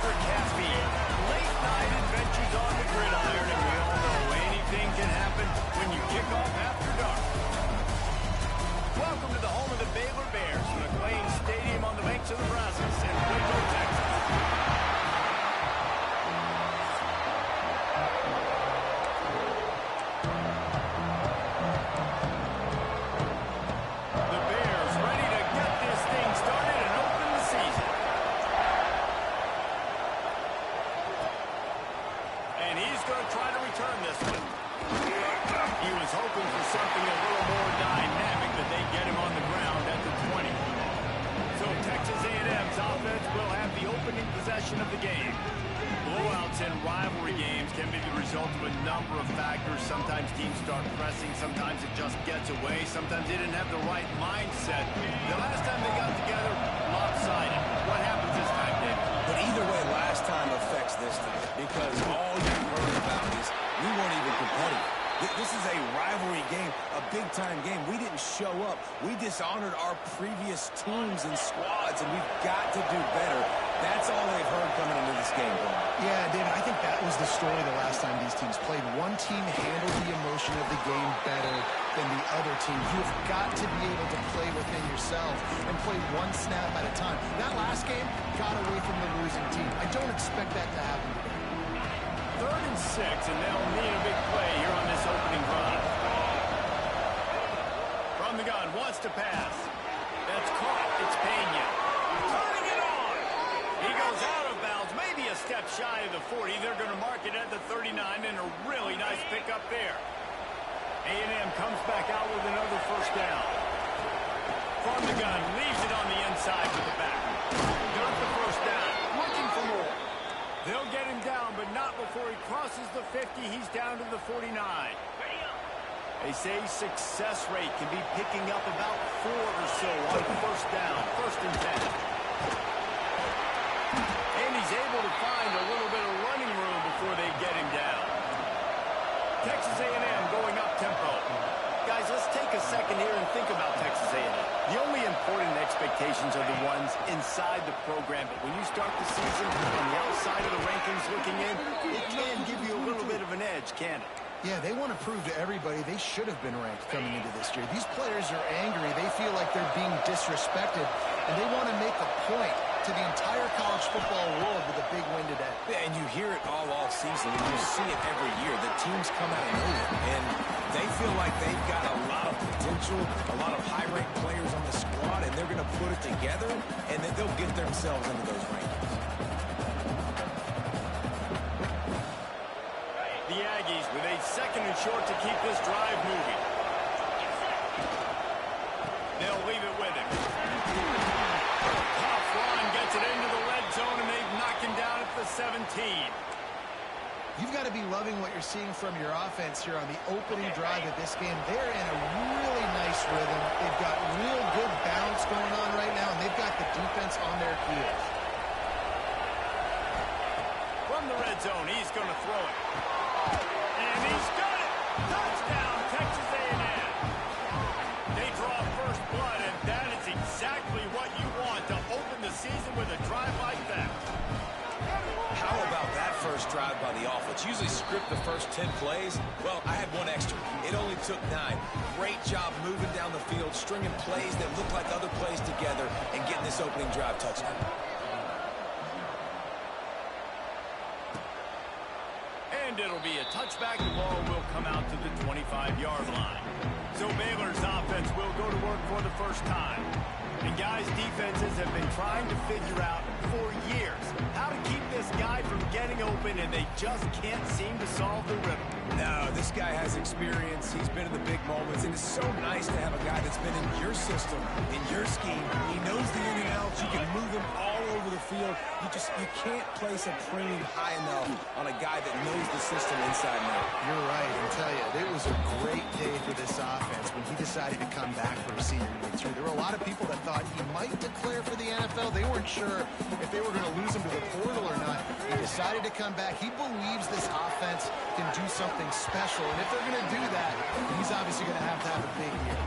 extra caffeine. Late night adventures on the gridiron, and we all know anything can happen when you kick off after dark. Welcome to the home of the Baylor Bears, McLean Stadium on the banks of the Brazos in Waco, Texas. The Bears ready to get this thing started and open the season. And he's going to try to return this one. He was hoping for something a little more dynamic, that they get him on the ground at the 20. So Texas A&M's offense will have the opening possession of the game. Blowouts in rivalry games can be the result of a number of factors. Sometimes teams start pressing, sometimes it just gets away, sometimes they didn't have the right mindset. The last time they got together, lopsided. What happens this time, David? But either way, last time affects this time, because all you've heard about is we weren't even competitive. This is a rivalry game, a big-time game. We didn't show up. We dishonored our previous teams and squads, and we've got to do better. That's all they've heard coming into this game, Brian. Yeah, David, I think that was the story the last time these teams played. One team handled the emotion of the game better than the other team. You've got to be able to play within yourself and play one snap at a time. That last game got away from the losing team. I don't expect that to happen today. 3rd and 6, and they'll need a big play here on this opening drive. From the gun, wants to pass. That's caught. It's Pena. Turning it on. He goes out of bounds, maybe a step shy of the 40. They're going to mark it at the 39, and a really nice pickup there. A&M comes back out with another first down. From the gun, leaves it on the inside with the back. Got the first down, looking for more. They'll get him down, but not before he crosses the 50. He's down to the 49. They say success rate can be picking up about 4 or so on the first down, 1st and 10. And he's able to find a little bit of running room before they get him down. Texas A&M going up tempo. Guys, let's take a second here and think about Texas A&M. The only important expectations are the ones inside the program, but when you start the season on the outside of the rankings looking in, it can give you a little bit of an edge, can it? Yeah, they want to prove to everybody they should have been ranked coming into this year. These players are angry. They feel like they're being disrespected, and they want to make a point to the entire college football world with a big win today. Yeah, and you hear it all season, and you see it every year. The teams come out of nowhere, and they feel like they've got a lot of potential, a lot of high-ranked players on the squad, and they're going to put it together, and then they'll get themselves into those rankings. The Aggies with a 2nd and short to keep this drive moving. They'll leave it with him. Tough run gets it into the red zone, and they've knocked him down at the 17. You've got to be loving what you're seeing from your offense here on the opening drive of this game. They're in a really nice rhythm. They've got real good balance going on right now, and they've got the defense on their heels. From the red zone, he's going to throw it. And he's got it! Touchdown, Texas A&M! They draw first blood, and that is exactly what you want to open the season with a drive like that. How about that first drive by the offense? Usually script the first 10 plays. Well, I had one extra. It only took 9. Great job moving down the field, stringing plays that look like other plays together, and getting this opening drive touchdown. And it'll be a touchback. The ball will come out to the 25-yard line. So Baylor's offense will go to work for the first time. And guys, defenses have been trying to figure out for years how to keep this guy from getting open, and they just can't seem to solve the riddle. No, this guy has experience. He's been in the big moments, and it's so nice to have a guy that's been in your system, in your scheme. He knows the in and outs. You can move him all over the field. You can't place a premium high enough on a guy that knows the system inside and out. You're right. I tell you, it was a great day for this offense when he decided to come back for a senior year too. There were a lot of people that thought he might declare for the NFL. They weren't sure if they were going to lose him to the portal or not. He decided to come back. He believes this offense can do something special, and if they're going to do that, he's obviously going to have a big year.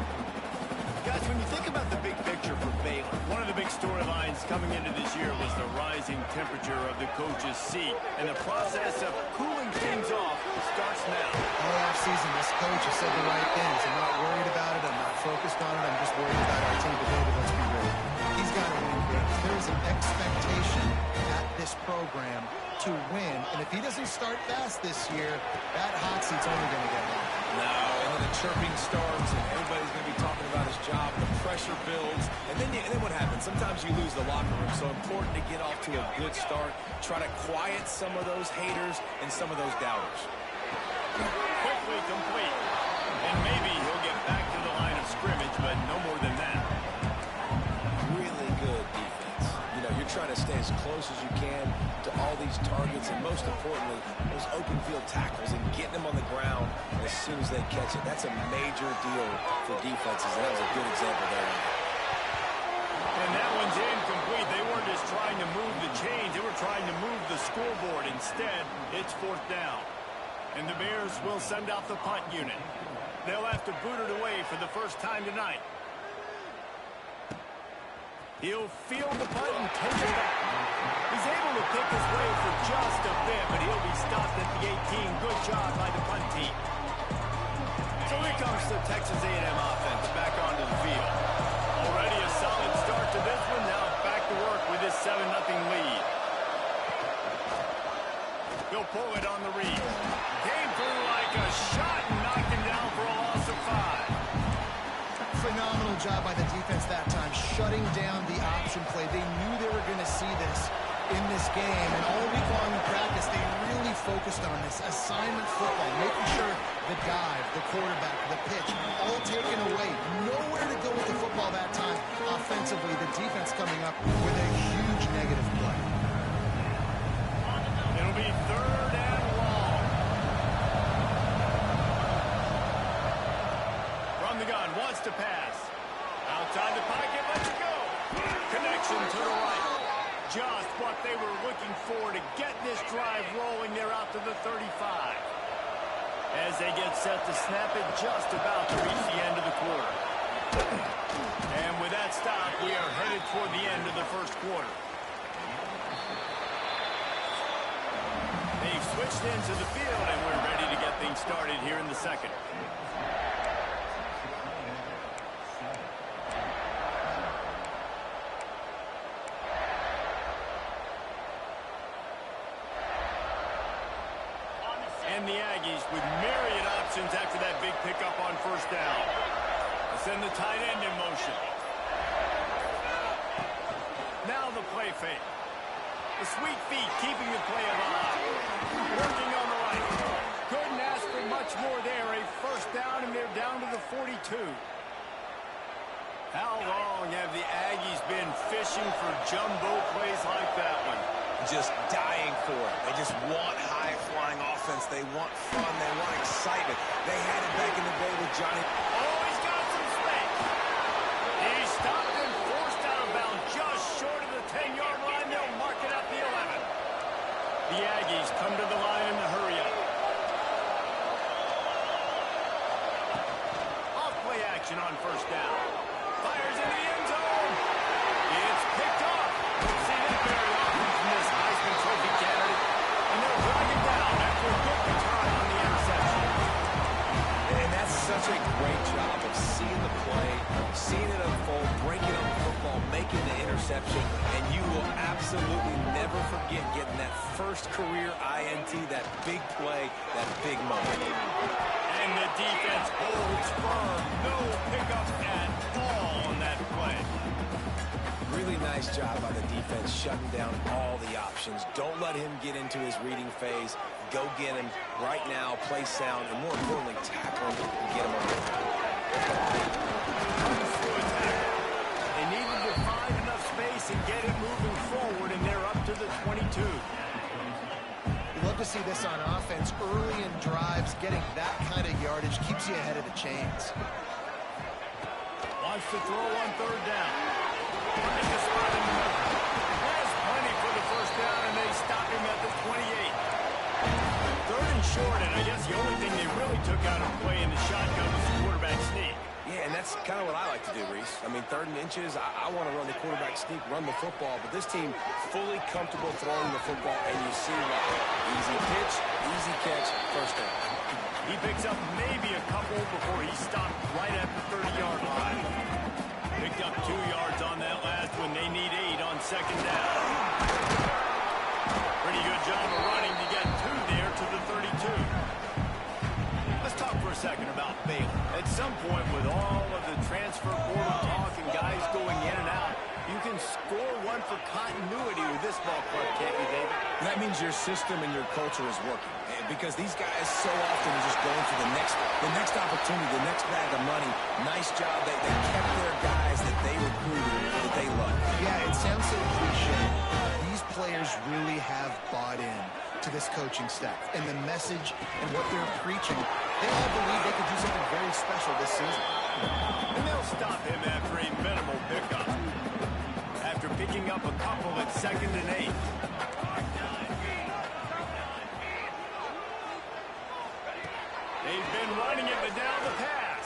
Guys, when you think about the big picture for Baylor, one of the big storylines coming into this year was the rising temperature of the coach's seat. And the process of cooling things off starts now. All offseason, this coach has said the right things. I'm not worried about it. I'm not focused on it. I'm just worried about our team today, but let's be real. He's got to win games. There is an expectation at this program to win. And if he doesn't start fast this year, that hot seat's only going to get longer. No, and then the chirping starts, and everybody's going to be talking about his job, and the pressure builds, and then what happens? Sometimes you lose the locker room, so important to get off to a good start, try to quiet some of those haters and some of those doubters. Quickly complete. And maybe he'll get back to the line of scrimmage, but no more than that. Really good defense. You know, you're trying to stay as close as you can to all these targets, and most importantly, those open field tackles and getting them on the ground as soon as they catch it. That's a major deal for defenses, and that was a good example there. And that one's incomplete. They weren't just trying to move the chains. They were trying to move the scoreboard. Instead, it's fourth down. And the Bears will send out the punt unit. They'll have to boot it away for the first time tonight. He'll field the punt and take it back. He's able to pick his way for just a bit, but he'll be stopped at the 18. Good job by the punt team. So here comes the Texas A&M offense back onto the field. Already a solid start to this one. Now back to work with this 7-0 lead. He'll pull it on the read. Came through like a shot and knocked him down for a loss of 5. Phenomenal job by the defense that time, shutting down the option play. They knew they were going to see this in this game, and all week long in practice, they really focused on this assignment football, making sure the dive, the quarterback, the pitch, all taken away. Nowhere to go with the football that time. Offensively, the defense coming up with a huge negative play. It'll be third and long. From the gun, wants to pass. Outside the pocket, let's go. Connection to the right. Just what they were looking for to get this drive rolling. They're out to the 35. As they get set to snap it, just about to reach the end of the quarter. And with that stop, we are headed toward the end of the first quarter. They've switched into the field, and we're ready to get things started here in the second. And the Aggies with myriad options after that big pickup on first down. They send the tight end in motion. Now the play fake. The sweet feet keeping the play alive. Working on the right. Couldn't ask for much more there. A first down, and they're down to the 42. How long have the Aggies been fishing for jumbo plays like that one? Just dying for it. They just want high-flying offense. They want fun. They want excitement. They had it back in the day with Johnny. Oh, he's got some space. He's stopped and forced out of bounds just short of the 10-yard line. They'll mark it at the 11. The Aggies come to the line in the hurry-up. Off-play action on first down. Fires into the end zone. It's picked off. We've seen it very often from this Heisman Trophy candidate. And they'll drag it down after a good return on the interception. And that's such a great job of seeing the play, seeing it unfold, breaking up the football, making the interception, and you will absolutely never forget getting that first career INT, that big play, that big moment. And the defense holds firm. No pickup at all on that play. Really nice job by the defense shutting down all the options. Don't let him get into his reading phase. Go get him right now, play sound, and more importantly, tackle him and get him on the ground. They needed to find enough space and get it moving forward, and they're up to the 22. You love to see this on offense. Early in drives, getting that kind of yardage keeps you ahead of the chains. Wants to throw on third down. Finds a spot in the middle. Has plenty for the first down, and they stop him at the 28. Third and short, and I guess the only thing they really took out of play in the shotgun was the quarterback sneak. Yeah, Yeah, and that's kind of what I like to do, Reese. I mean, 3rd and inches, I want to run the quarterback sneak, run the football, but this team fully comfortable throwing the football, and you see why. Easy pitch, easy catch, first down. He picks up maybe a couple before he stopped right at the 30-yard line. Picked up 2 yards on that last one. They need 8 on 2nd down. Pretty good job of running to get 2 there to the 32. Let's talk for a second about Baylor. At some point, with all of the transfer portal talk and guys going in and out, you can score one for continuity with this ball club, can't you, David? That means your system and your culture is working. Because these guys so often are just going for the next opportunity, the next bag of money. Nice job. They kept their guys that they recruited, that they love. Yeah, it sounds so cliche. These players really have bought in to this coaching staff and the message and what they're preaching. They all believe they could do something very special this season. And they'll stop him after a minimal pickup. After picking up a couple at 2nd and 8. They've been running it, but now the pass.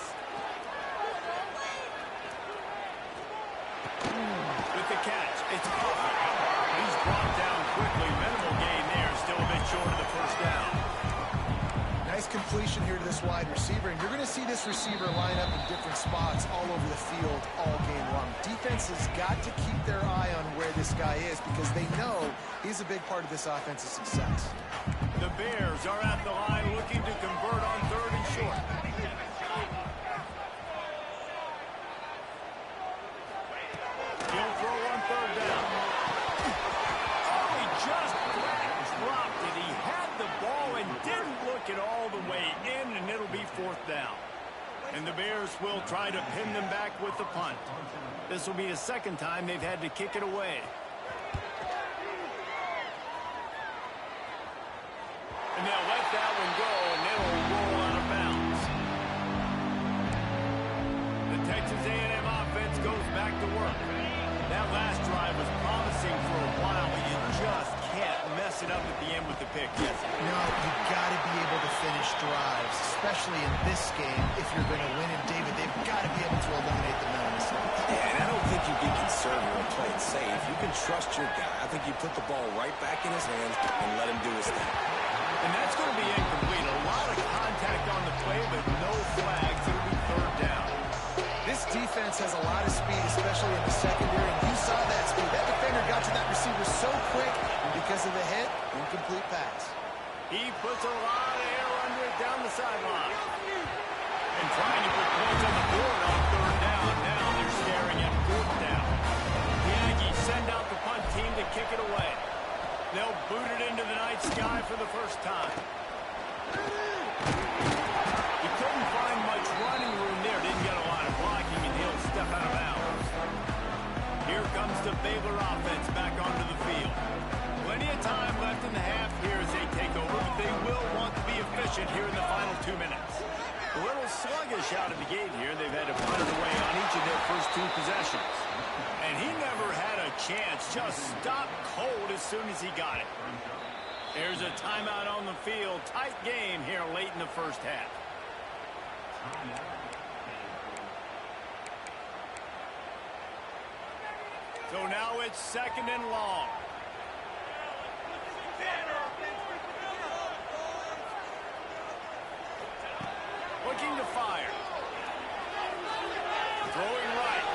With the catch, it's Coffee. He's brought down quickly. Minimal gain there, still a bit short of the first down. Nice completion here to this wide receiver, and you're going to see this receiver line up in different spots all over the field all game long. Defense has got to keep their eye on where this guy is because they know he's a big part of this offense's success. The Bears are at the line looking to convert on 3rd and short. He'll throw on 3rd down. Oh, he just dropped it. He had the ball and didn't look it all the way in, and it'll be 4th down. And the Bears will try to pin them back with the punt. This will be the 2nd time they've had to kick it away. And they'll let that one go, and it'll roll out of bounds. The Texas A&M offense goes back to work. That last drive was promising for a while, but you just can't mess it up at the end with the pick, yes? No, you've got to be able to finish drives, especially in this game if you're going to win. And, David, they've got to be able to eliminate the mental mistakes. Yeah, and I don't think you get conservative and play it safe. You can trust your guy. I think you put the ball right back in his hands and let him do his thing. And that's going to be incomplete. A lot of contact on the play, but no flags. It'll be 3rd down. This defense has a lot of speed, especially in the secondary, and you saw that speed. That defender got to that receiver so quick, and because of the hit, incomplete pass. He puts a lot of air under it down the sideline. And trying to put points on the board on 3rd down. Now they're staring at 4th down. The Aggies send out the punt team to kick it away. They'll boot it into the night sky for the first time. He couldn't find much running room there. Didn't get a lot of blocking, and he'll step out of bounds. Here comes the Baylor offense back onto the field. Plenty of time left in the half here as they take over, but they will want to be efficient here in the final 2 minutes. A little sluggish out of the gate here. They've had to punt it away on each of their first 2 possessions. And he never had a chance. Just stopped cold as soon as he got it. There's a timeout on the field. Tight game here late in the first half. So now it's 2nd and long. Looking to fire. Throwing right.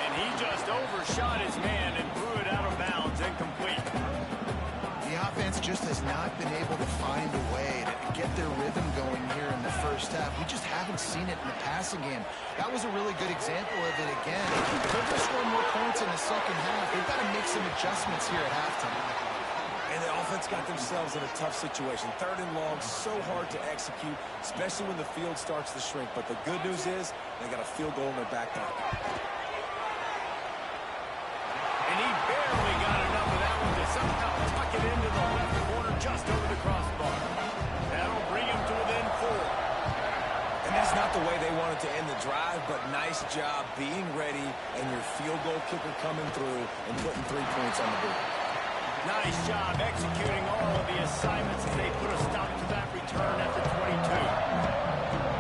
And he just overshot his man and threw it out of bounds, incomplete. The offense just has not been able to find a way to get their rhythm going here in the first half. We just haven't seen it in the passing game. That was a really good example of it again. If they're going to score more points in the second half, they've got to make some adjustments here at halftime. And the offense got themselves in a tough situation. 3rd and long, so hard to execute, especially when the field starts to shrink. But the good news is they got a field goal in their back pocket. And he barely got enough of that one to somehow tuck it into the left corner just over the crossbar. That'll bring him to within 4. And that's not the way they wanted to end the drive, but nice job being ready and your field goal kicker coming through and putting 3 points on the board. Nice job executing all of the assignments as they put a stop to that return at the 22.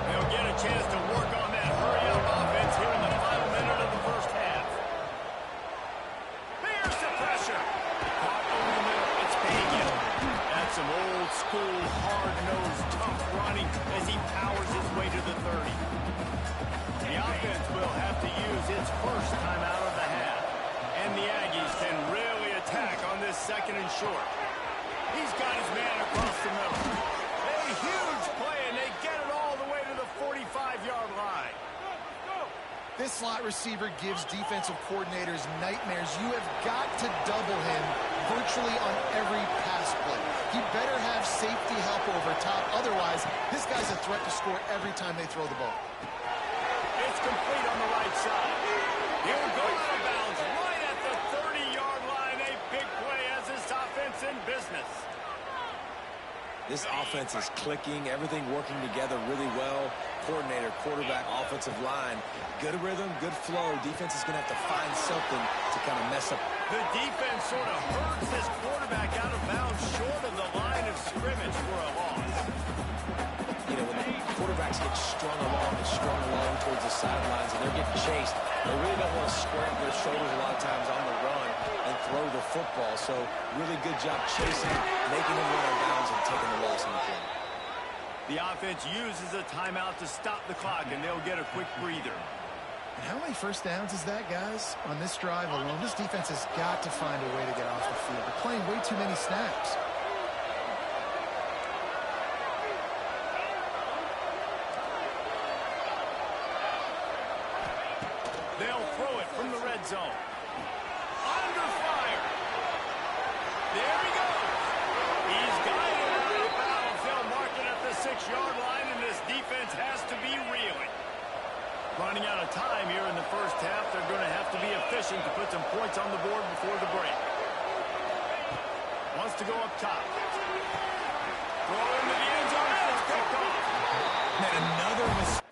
They'll get a chance to work on that hurry-up offense This slot receiver gives defensive coordinators nightmares. You have got to double him virtually on every pass play. He better have safety help over top. Otherwise, this guy's a threat to score every time they throw the ball. It's complete on the right side. He'll go out of bounds right at the 30-yard line. A big play as this offense in business. This offense is clicking, everything working together really well. Coordinator, quarterback, offensive line. Good rhythm, good flow. Defense is going to have to find something to kind of mess up. The defense sort of hurts this quarterback out of bounds short of the line of scrimmage for a loss. You know, when the quarterbacks get strung along towards the sidelines and they're getting chased, they really don't want to scramble their shoulders a lot of times on the run and throw the football. So really good job chasing, making him run out of bounds and taking the loss in the game. The offense uses a timeout to stop the clock, and they'll get a quick breather. And how many first downs is that, guys? On this drive alone, this defense has got to find a way to get off the field. They're playing way too many snaps. They'll throw it from the red zone. Under fire. There he goes. He's guided out of bounds. They'll mark it at the 6-yard line, and this defense has to be reeling. Running out of time here in the first half. They're going to have to be efficient to put some points on the board before the break. Wants to go up top. Throw into the end zone. It's picked off. Man, another mistake.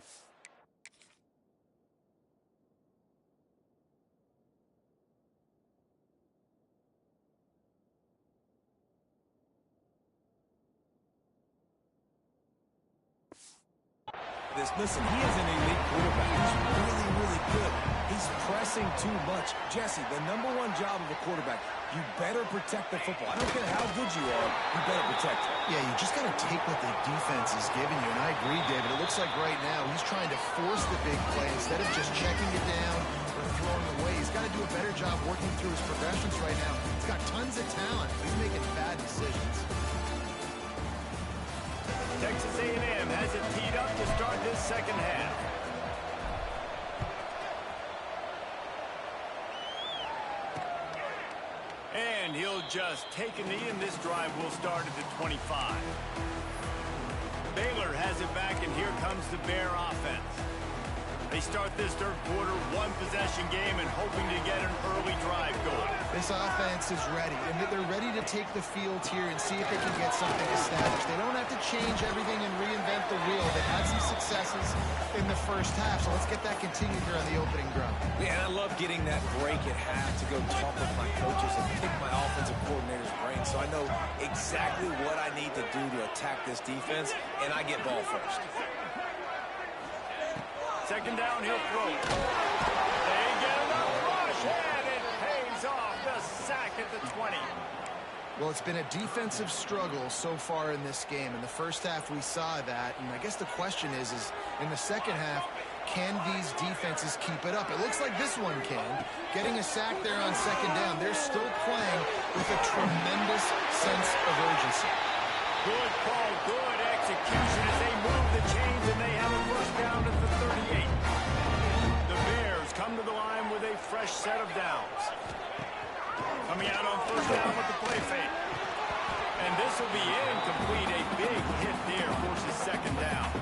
Listen, he is an elite quarterback. He's really, really good. He's pressing too much. Jesse, the #1 job of a quarterback, you better protect the football. I don't care how good you are, you better protect it. Yeah, you just got to take what the defense is giving you. And I agree, David. It looks like right now he's trying to force the big play instead of just checking it down or throwing away. He's got to do a better job working through his progressions right now. He's got tons of talent. He's making bad decisions. Texas A&M has it teed up to start this second half. And he'll just take a knee, and this drive will start at the 25. Baylor has it back, and here comes the Bear offense. They start this third quarter, one-possession game, and hoping to get an early drive going. This offense is ready, and they're ready to take the field here and see if they can get something established. They don't have to change everything and reinvent the wheel. They've had some successes in the first half, so let's get that continued here on the opening drive. Yeah, and I love getting that break at half to go talk with my coaches and pick my offensive coordinator's brain so I know exactly what I need to do to attack this defense, and I get ball first. Second down, he'll throw. They get enough rush, and it pays off. The sack at the 20. Well, it's been a defensive struggle so far in this game. In the first half, we saw that, and I guess the question is in the second half, can these defenses keep it up? It looks like this one can. Getting a sack there on second down. They're still playing with a tremendous sense of urgency. Good call, good execution as they move the chains, and they have a first down at the 38. The Bears come to the line with a fresh set of downs. Coming out on first down with the play fake. And this will be incomplete. A big hit there forces second down.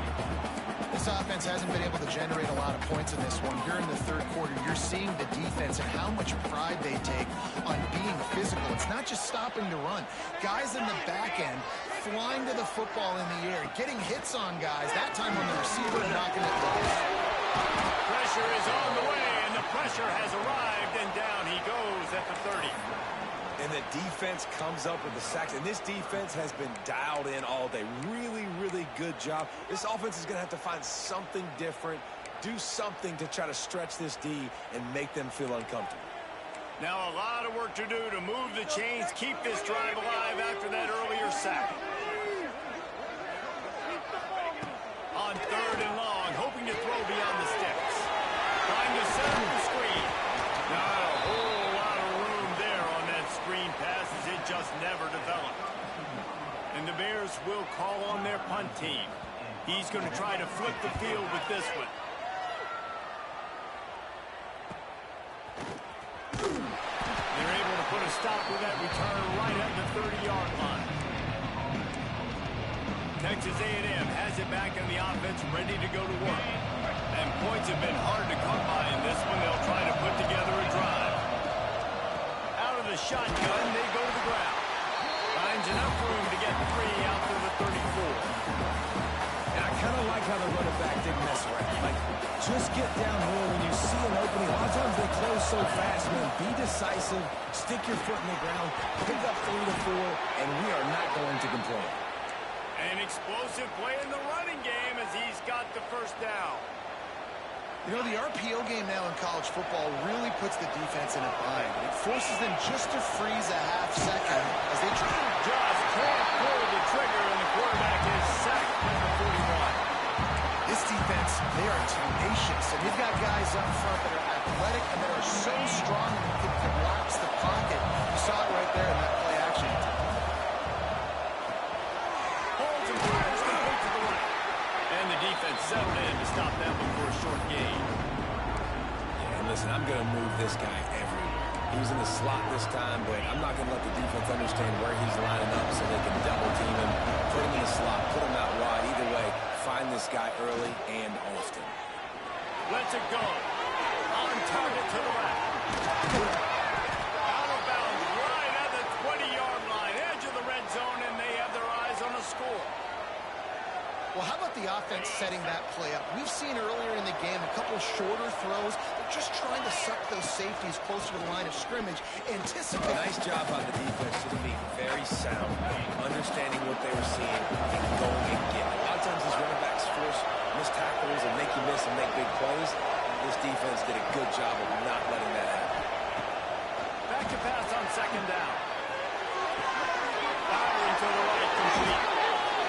This offense hasn't been able to generate a lot of points in this one. Here in the third quarter, you're seeing the defense and how much pride they take on being physical. It's not just stopping the run. Guys in the back end flying to the football in the air, getting hits on guys, that time on the receiver and knocking it loose. Pressure is on the way, and the pressure has arrived, and down he goes at the 30. And the defense comes up with the sacks. And this defense has been dialed in all day. Really, really good job. This offense is going to have to find something different, do something to try to stretch this D and make them feel uncomfortable. Now a lot of work to do to move the chains, keep this drive alive after that earlier sack. On third and long, hoping to throw beyond the sticks. Trying to set up the screen. Not a whole lot of room there on that screen pass as it just never developed. And the Bears will call on their punt team. He's going to try to flip the field with this one. stop with that return right at the 30-yard line. Texas A&M has it back in the offense, ready to go to work. And points have been hard to come by in this one. They'll try to put together a drive. Out of the shotgun, they go to the ground. Finds enough room to get 3 out to the 34. And I kind of like how the running back didn't mess around. Like, just get downhill when you see an opening. A lot of times they close so fast, man. Be decisive, stick your foot in the ground, pick up 3 to 4, and we are not going to complain. An explosive play in the running game as he's got the first down. You know, the RPO game now in college football really puts the defense in a bind. It forces them just to freeze a half second as they try to just can't pull the trigger, and the quarterback is sacked at the 41. This defense, they are tenacious, and they've got guys up front that are athletic and that are so strong that they can collapse the pocket. You saw it right there in that play action. Holds and fires complete to the right. And the defense settled in to stop that one for a short gain. Yeah, and listen, I'm going to move this guy everywhere. He was in the slot this time, but I'm not going to let the defense understand where he's lining up so they can double team him, put him in the slot, put him out wide. Either way, find this guy early and often. Lets it go. On target to the left. Out of bounds right at the 20-yard line. Edge of the red zone, and they have their eyes on the score. Well, how about the offense setting that play up? We've seen earlier in the game a couple shorter throws. They're just trying to suck those safeties closer to the line of scrimmage. Anticipate. Nice job on the defense, just being very sound, understanding what they were seeing, and going and getting it. A lot of times these running backs force missed tackles and make you miss and make big plays. This defense did a good job of not letting that happen. Back to pass on second down. Firing to the right, complete.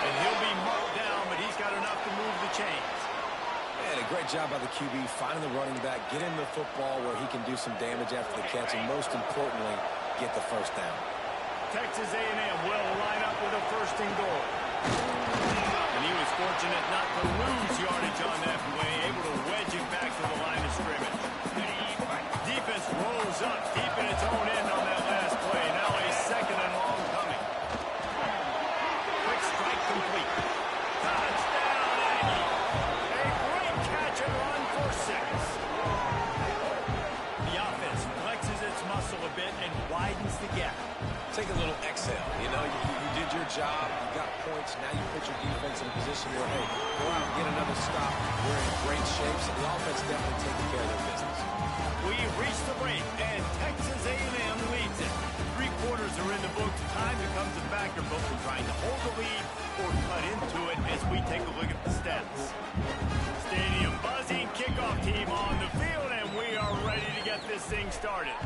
And he'll be marked down, but he's got enough to move the chains. And a great job by the QB, finding the running back, get him the football where he can do some damage after the catch, and most importantly, get the first down. Texas A&M will line up with a first and goal. And he was fortunate not to lose yardage on that play, able to wedge it back to the line of scrimmage. Defense rolls up deep in its own end on that last play. Now a second and long coming. Quick strike complete. Touchdown, Aggie. A great catch and run for 6. The offense flexes its muscle a bit and widens the gap. Take a little exhale. You know, you did your job. You got points. Now you put your defense in a position where, hey, go out and get another stop. We're in great shape, so the offense definitely taking care of their business. We've reached the break, and Texas A&M leads it. 3 quarters are in the books. Time to come to the Backer book for trying to hold the lead or cut into it as we take a look at the stats. Stadium buzzing, kickoff team on the field, and we are ready to get this thing started.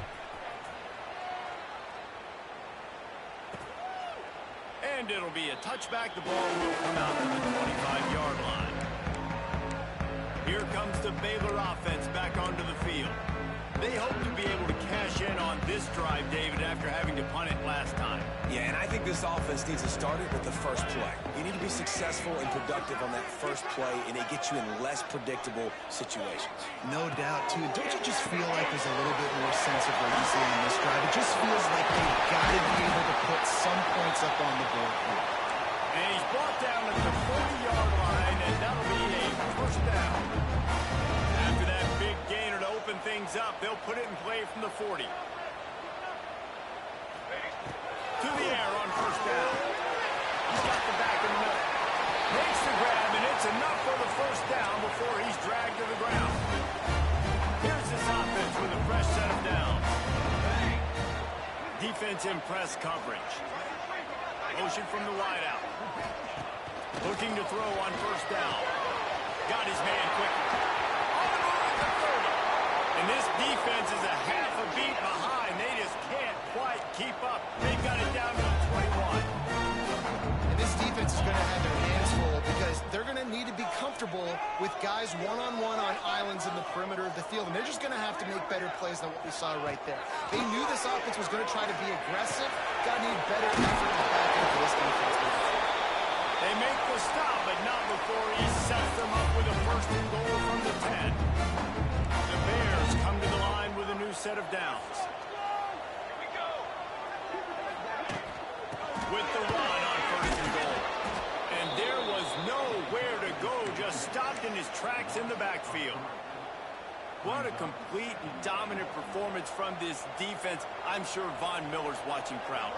And it'll be a touchback. The ball will come out to the 25-yard line. Here comes the Baylor offense back onto the field. They hope to be able to cash in on this drive, David, after having to punt it last time. Yeah, and I think this offense needs to start it with the first play. You need to be successful and productive on that first play, and it gets you in less predictable situations. No doubt, too. Don't you just feel like there's a little bit more sense of urgency on this drive? It just feels like they've got to be able to put some points up on the board here. And he's brought down at the 40-yard line, and that'll be a first down. After that big gainer to open things up, they'll put it in play from the 40. To the air on first down. He's got the back in the middle. Makes the grab, and it's enough for the first down before he's dragged to the ground. Here's this offense with a fresh set of downs. Defense in press coverage. Motion from the wideout. Looking to throw on first down. Got his man quickly. On the move at the 30. And this defense is a half a beat behind. They just can't quite keep up. They've got it down to the 21. And this defense is going to have their hands full because they're going to need to be comfortable with guys one-on-one on islands in the perimeter of the field. And they're just going to have to make better plays than what we saw right there. They knew this offense was going to try to be aggressive. Got to need better effort in the back end for this defense. They make the stop, but not before he sets them up with a first and goal from the 10. The Bears come to the line with a new set of downs. with the run on first and goal. And there was nowhere to go, just stopped in his tracks in the backfield. What a complete and dominant performance from this defense. I'm sure Von Miller's watching proud.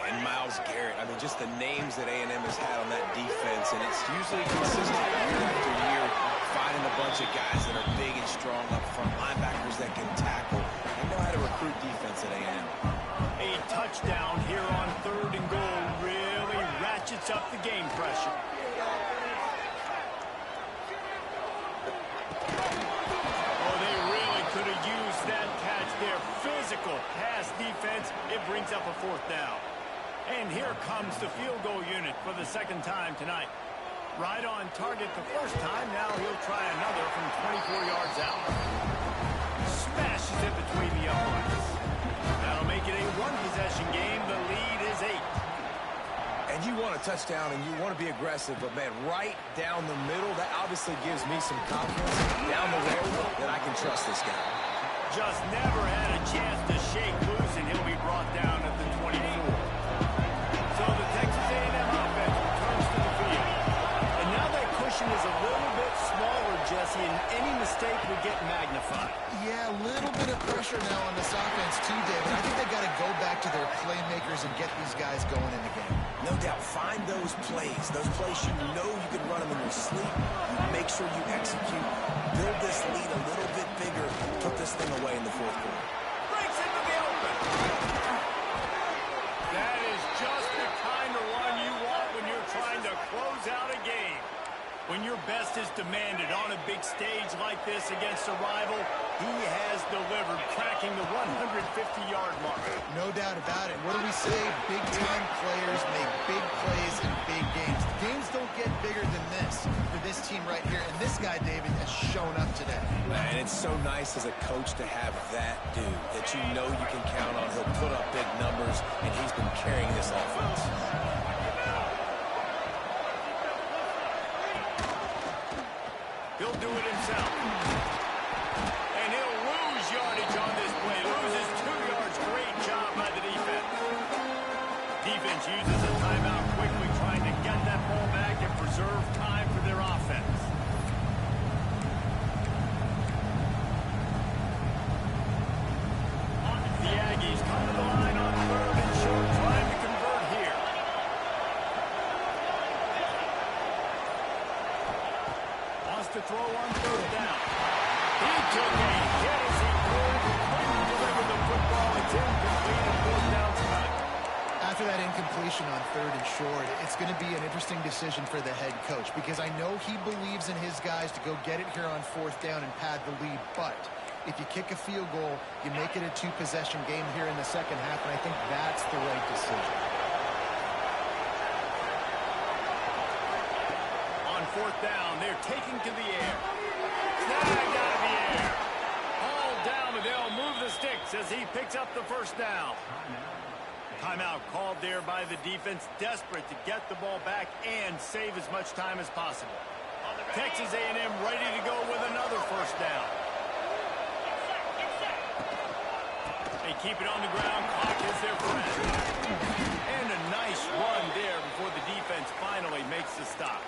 And Myles Garrett, I mean, just the names that A&M has had on that defense, and it's usually consistent year after year, finding a bunch of guys that are big and strong up front, linebackers that can tackle. They know how to recruit defense at A&M. A touchdown here on third and goal really ratchets up the game pressure. Could have used that catch there. Physical pass defense. It brings up a fourth down. And here comes the field goal unit for the second time tonight. Right on target the first time. Now he'll try another from 24 yards out. Smashes it between the uprights. That'll make it a one-possession game. The lead is 8. And you want a touchdown and you want to be aggressive, but, man, right down the middle, that obviously gives me some confidence down the road that I can trust this guy. Just never had a chance to shake loose, and he'll be brought down at the 24. So the Texas A&M offense returns to the field. And now that cushion is a little bit smaller, Jesse, and any mistake would get magnified. Yeah, a little bit of pressure now on this offense too, David. I think they got to go back to their playmakers and get these guys going in the game. No doubt, find those plays you know you can run them in your sleep. You make sure you execute, build this lead a little bit bigger, put this thing away in the fourth quarter. Breaks into the open. That is just the kind of run you want when you're trying to close out a game. When your best is demanded on a big stage like this against a rival, he has delivered, cracking the 150-yard mark. No doubt about it. What do we say? Big-time players make big plays in big games. Games don't get bigger than this for this team right here. And this guy, David, has shown up today. And it's so nice as a coach to have that dude that you know you can count on. He'll put up big numbers, and he's been carrying this offense. He'll do it himself. And he'll lose yardage on this play. Loses 2 yards. Great job by the defense. Defense uses a timeout quickly, trying to get that ball back and preserve time for their offense. The Aggies come to the line on third and short, trying to convert here. To throw on third down. He took a hit as he couldn't deliver the football. It's incomplete and fourth down spot. After that incompletion on third and short, it's going to be an interesting decision for the head coach because I know he believes in his guys to go get it here on fourth down and pad the lead, but if you kick a field goal, you make it a two-possession game here in the second half, and I think that's the right decision. Fourth down, they're taking to the air. Snagged out of the air. Hauled down, and they'll move the sticks as he picks up the first down. Timeout called there by the defense, desperate to get the ball back and save as much time as possible. Texas A&M ready to go with another first down. They keep it on the ground. Clock is their friend. And a nice run there before the defense finally makes the stop.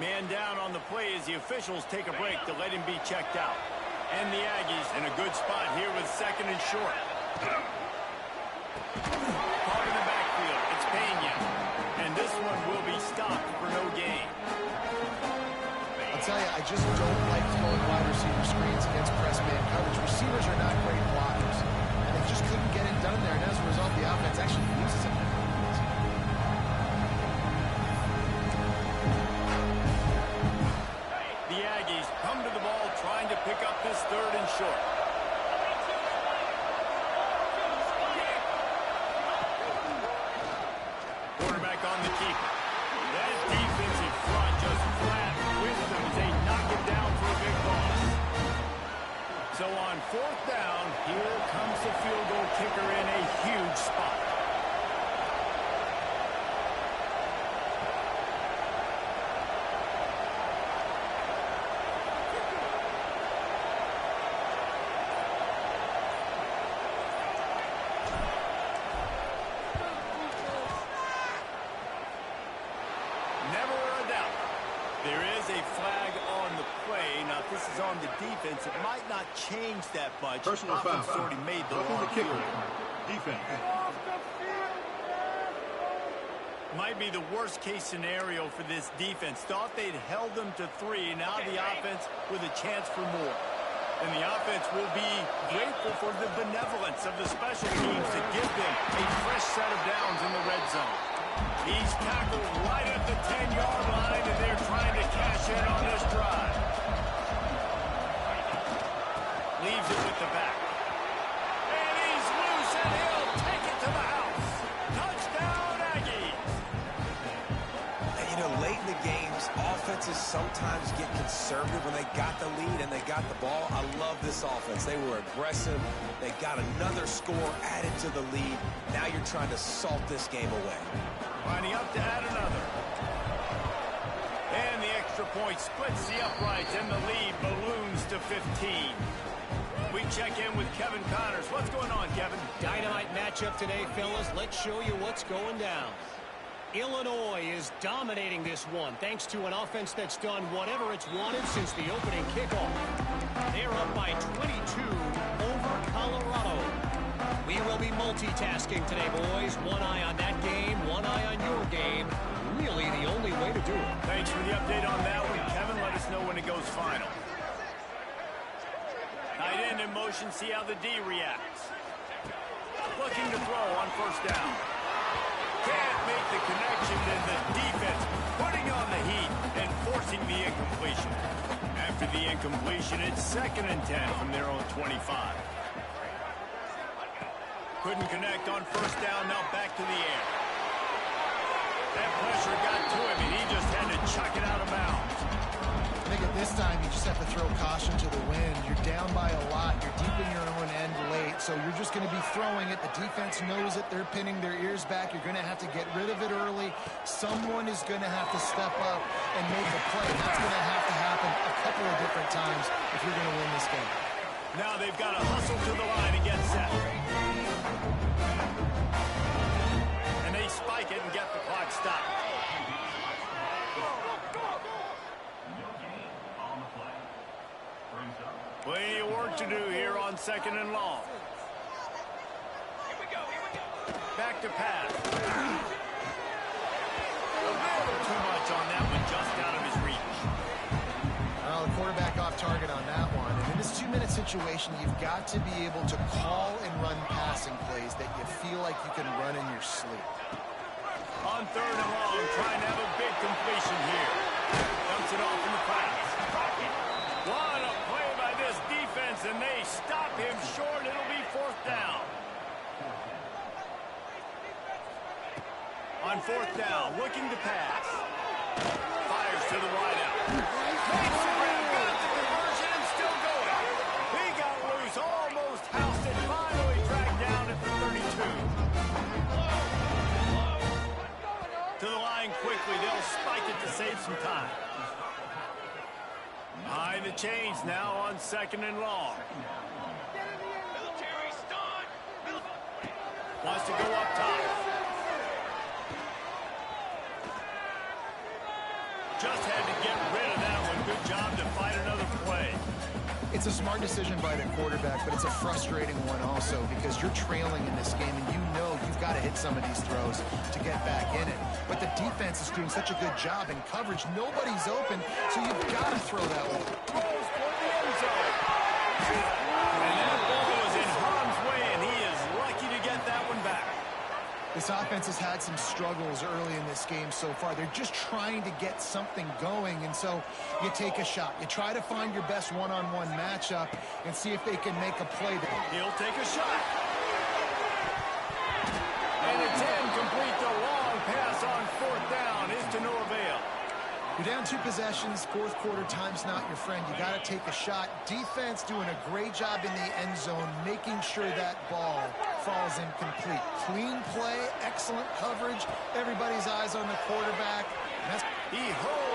Man down on the play as the officials take a break to let him be checked out. And the Aggies in a good spot here with second and short. Caught in the backfield. It's Pena. And this one will be stopped for no gain. I'll tell you, I just don't like throwing wide receiver screens against press man coverage. Receivers are not great blockers. And they just couldn't get it done there. And as a result, the offense actually loses it. The Aggies come to the ball trying to pick up this third and short. Quarterback on the keeper. That defensive front just flat with them as they knock it down for a big loss. So on fourth down, here comes the field goal kicker in a huge spot. focus is on the defense, it might not change that much. Personal foul. Offense already made the Roughing long the kicker. field. Defense. Might be the worst-case scenario for this defense. Thought they'd held them to 3. Now the offense with a chance for more. And the offense will be grateful for the benevolence of the special teams to give them a fresh set of downs in the red zone. He's tackled right at the 10-yard line, and they're trying to cash in on this drive. Leaves it with the back. And he's loose, and he'll take it to the house. Touchdown, Aggies. And, you know, late in the games, offenses sometimes get conservative when they got the lead and they got the ball. I love this offense. They were aggressive. They got another score added to the lead. Now you're trying to salt this game away. Lining up to add another. And the extra point splits the uprights, and the lead balloons to 15. We check in with Kevin Connors. What's going on, Kevin? Dynamite matchup today, fellas. Let's show you what's going down. Illinois is dominating this one thanks to an offense that's done whatever it's wanted since the opening kickoff. They're up by 22 over Colorado. We will be multitasking today, boys. One eye on that game, one eye on your game. Really the only way to do it. Thanks for the update on that one, Kevin. Let us know when it goes final. Tight end in motion, see how the D reacts. Looking to throw on first down. Can't make the connection, and the defense putting on the heat and forcing the incompletion. After the incompletion, it's 2nd and 10 from their own 25. Couldn't connect on first down, now back to the air. That pressure got to him, and he just had to chuck it out of bounds. I think at this time you just have to throw caution to the wind. You're down by a lot. You're deep in your own end late, so you're just going to be throwing it. The defense knows it. They're pinning their ears back. You're going to have to get rid of it early. Someone is going to have to step up and make a play. That's going to have to happen a couple of different times if you're going to win this game. Now they've got to hustle to the line and get set. And they spike it and get the clock stopped. Plenty of work to do here on 2nd and long. Back to pass. A little too much on that one, just out of his reach. Well, the quarterback off target on that one. And in this 2-minute situation, you've got to be able to call and run passing plays that you feel like you can run in your sleep. On 3rd and long, trying to have a big completion here. Dumps it off in the pass. What a play by this defense, and they stop him short. It'll be 4th down. On 4th down, looking to pass. Fires to the wideout. Makes the grab, got the conversion, and still going. He got loose, almost housed it, finally dragged down at the 32. To the line quickly, they'll spike it to save some time. Behind the chains now on 2nd and long. Wants to go up top. Just had to get rid of that one. Good job to fight another play. It's a smart decision by the quarterback, but it's a frustrating one also because you're trailing in this game and you know you've got to hit some of these throws to get back in it. But the defense is doing such a good job in coverage. Nobody's open, so you've got to throw that one. Throws for the end zone. And that ball is in harm's way, and he is lucky to get that one back. This offense has had some struggles early in this game so far. They're just trying to get something going, and so you take a shot. You try to find your best one-on-one matchup and see if they can make a play. He'll take a shot. And it's incomplete. The long pass on 4th down is to no avail. You're down 2 possessions, 4th quarter, time's not your friend. You got to take a shot. Defense doing a great job in the end zone, making sure that ball falls incomplete. Clean play, excellent coverage. Everybody's eyes on the quarterback. He holds